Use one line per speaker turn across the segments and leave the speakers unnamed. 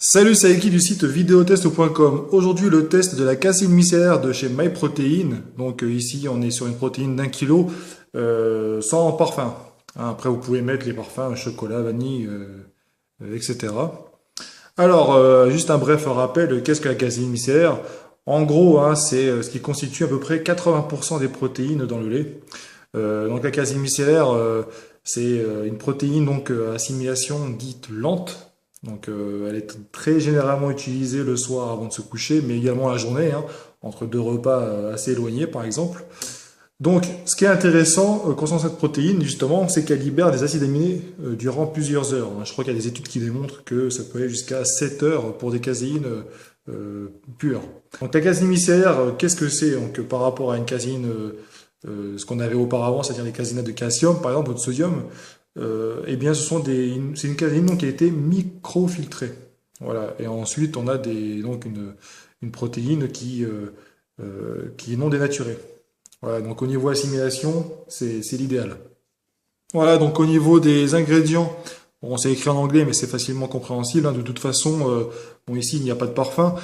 Salut, c'est Eki du site videotest.com. Aujourd'hui, le test de la caséine micellaire de chez MyProtein. Donc ici, on est sur une protéine d'1 kg sans parfum. Après, vous pouvez mettre les parfums, chocolat, vanille, etc. Alors, juste un bref rappel, qu'est-ce que la caséine micellaire? En gros, c'est ce qui constitue à peu près 80% des protéines dans le lait. Donc la caséine micellaire, c'est une protéine donc à assimilation dite lente. Donc elle est très généralement utilisée le soir avant de se coucher, mais également la journée, entre deux repas assez éloignés par exemple. Donc ce qui est intéressant concernant cette protéine justement, c'est qu'elle libère des acides aminés durant plusieurs heures. Je crois qu'il y a des études qui démontrent que ça peut aller jusqu'à 7 heures pour des caséines pures. Donc la caséine micellaire, qu'est-ce que c'est donc par rapport à une caséine ce qu'on avait auparavant, c'est-à-dire les caséinates de calcium par exemple ou de sodium? Eh bien, c'est une caséine donc, qui a été microfiltrée. Voilà. Et ensuite, on a donc une protéine qui est non dénaturée. Voilà. Donc, au niveau assimilation, c'est l'idéal. Voilà. Donc, au niveau des ingrédients, bon, c'est écrit en anglais, mais c'est facilement compréhensible. De toute façon, bon, ici, il n'y a pas de parfum.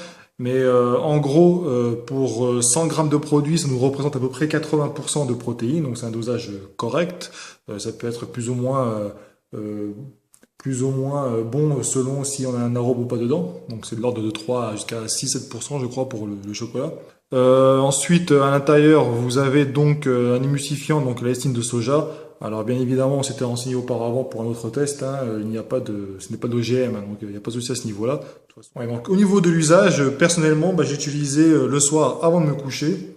Mais en gros, pour 100 grammes de produit, ça nous représente à peu près 80% de protéines, donc c'est un dosage correct. Ça peut être plus ou moins bon selon si on a un arôme ou pas dedans. Donc c'est de l'ordre de 3 jusqu'à 6-7% je crois pour le chocolat. Ensuite, à l'intérieur, vous avez donc un émulsifiant, donc la lysine de soja. Alors bien évidemment, on s'était renseigné auparavant pour un autre test, il n'y a pas ce n'est pas d'OGM, donc il n'y a pas de souci à ce niveau-là. Ouais, donc au niveau de l'usage, personnellement, j'ai utilisé le soir avant de me coucher.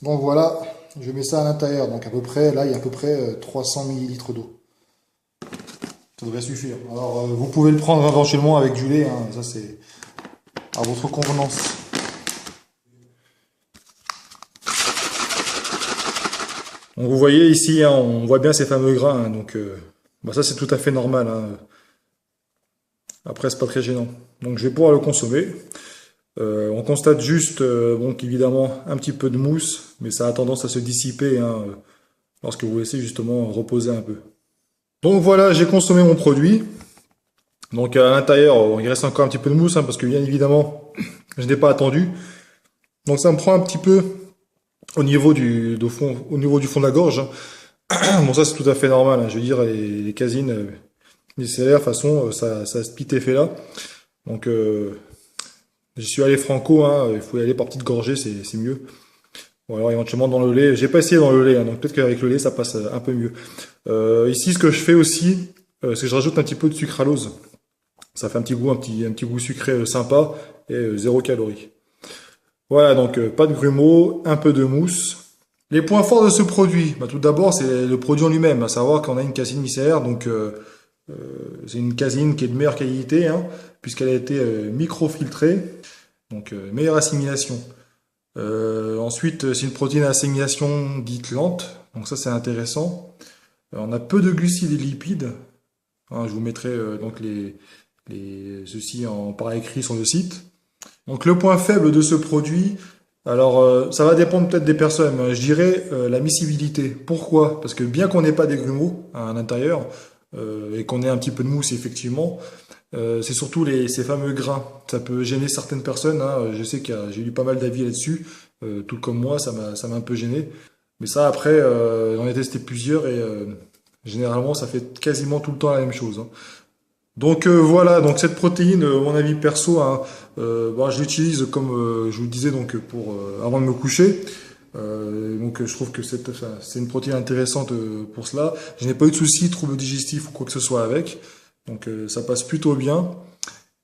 Donc voilà, je mets ça à l'intérieur, donc à peu près, là il y a à peu près 300 millilitres d'eau. Ça devrait suffire. Alors vous pouvez le prendre éventuellement avec du lait, ça c'est à votre convenance. Donc vous voyez ici, on voit bien ces fameux grains, donc ça c'est tout à fait normal. Après c'est pas très gênant. Donc je vais pouvoir le consommer. On constate juste, donc évidemment un petit peu de mousse, mais ça a tendance à se dissiper lorsque vous laissez justement reposer un peu. Donc voilà, j'ai consommé mon produit. Donc à l'intérieur, il reste encore un petit peu de mousse, parce que bien évidemment, je n'ai pas attendu. Donc ça me prend un petit peu au niveau au niveau du fond de la gorge. Bon, ça c'est tout à fait normal. Je veux dire, les casines micellaires, de toute façon, ça a ce petit effet là. Donc j'y suis allé franco, il faut y aller par petites gorgées, c'est mieux. Ou alors éventuellement dans le lait. J'ai pas essayé dans le lait, donc peut-être qu'avec le lait ça passe un peu mieux. Ici, ce que je fais aussi, c'est que je rajoute un petit peu de sucralose. Ça fait un petit goût sucré sympa et 0 calories. Voilà, donc pas de grumeaux, un peu de mousse. Les points forts de ce produit, tout d'abord c'est le produit en lui-même, à savoir qu'on a une caséine micellaire, donc c'est une caséine qui est de meilleure qualité, puisqu'elle a été microfiltrée, donc meilleure assimilation. Ensuite, c'est une protéine à assimilation dite lente, donc ça c'est intéressant. On a peu de glucides et lipides. Je vous mettrai donc ceci par écrit sur le site. Donc le point faible de ce produit, alors ça va dépendre peut-être des personnes, mais je dirais la miscibilité. Pourquoi? Parce que bien qu'on n'ait pas des grumeaux à l'intérieur, et qu'on ait un petit peu de mousse effectivement, c'est surtout ces fameux grains. Ça peut gêner certaines personnes, je sais que j'ai lu pas mal d'avis là-dessus, tout comme moi, ça m'a un peu gêné. Mais ça après, j'en ai testé plusieurs et généralement ça fait quasiment tout le temps la même chose. Donc voilà, donc cette protéine, mon avis perso, je l'utilise comme je vous le disais donc pour avant de me coucher. Donc je trouve que c'est une protéine intéressante pour cela. Je n'ai pas eu de soucis, troubles digestifs ou quoi que ce soit avec. Donc ça passe plutôt bien.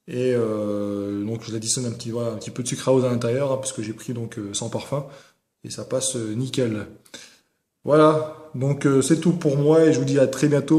Et donc je l'additionne un petit peu de sucralose à l'intérieur, puisque j'ai pris donc sans parfum. Et ça passe nickel. Voilà, donc c'est tout pour moi et je vous dis à très bientôt.